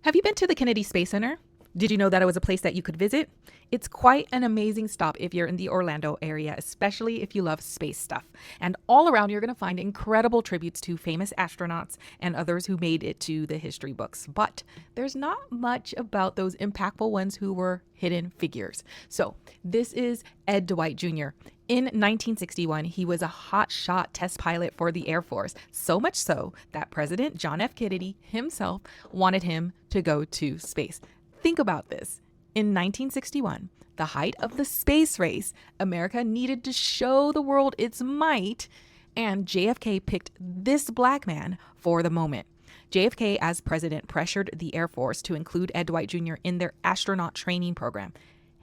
Have you been to the Kennedy Space Center? Did you know that it was a place that you could visit? It's quite an amazing stop if you're in the Orlando area, especially if you love space stuff. And all around, you're going to find incredible tributes to famous astronauts and others who made it to the history books. But there's not much about those impactful ones who were hidden figures. So this is Dwight Jr. In 1961, he was a hotshot test pilot for the Air Force, so much so that President John F. Kennedy himself wanted him to go to space. Think about this. In 1961, the height of the space race, America needed to show the world its might, and JFK picked this black man for the moment. JFK, as president, pressured the Air Force to include Dwight Jr. in their astronaut training program,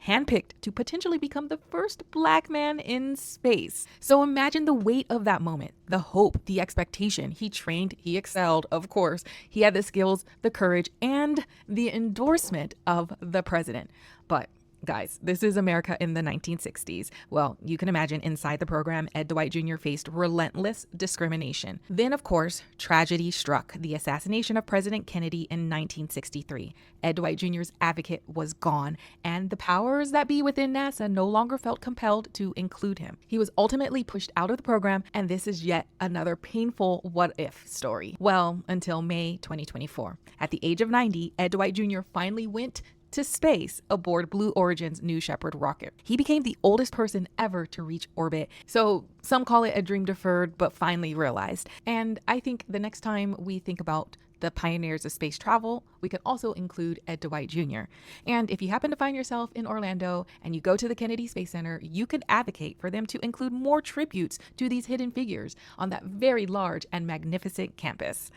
handpicked to potentially become the first black man in space. So imagine the weight of that moment, the hope, the expectation. He trained, he excelled, of course. He had the skills, the courage, and the endorsement of the president. But guys, this is America in the 1960s. Well, you can imagine inside the program, Dwight Jr. faced relentless discrimination. Then, of course, tragedy struck, the assassination of President Kennedy in 1963. Dwight Jr.'s advocate was gone, and the powers that be within NASA no longer felt compelled to include him. He was ultimately pushed out of the program, and this is yet another painful what-if story. Well, until May 2024. At the age of 90, Dwight Jr. finally went to space aboard Blue Origin's New Shepard rocket. He became the oldest person ever to reach orbit. So some call it a dream deferred, but finally realized. And I think the next time we think about the pioneers of space travel, we can also include Dwight Jr. And if you happen to find yourself in Orlando and you go to the Kennedy Space Center, you could advocate for them to include more tributes to these hidden figures on that very large and magnificent campus.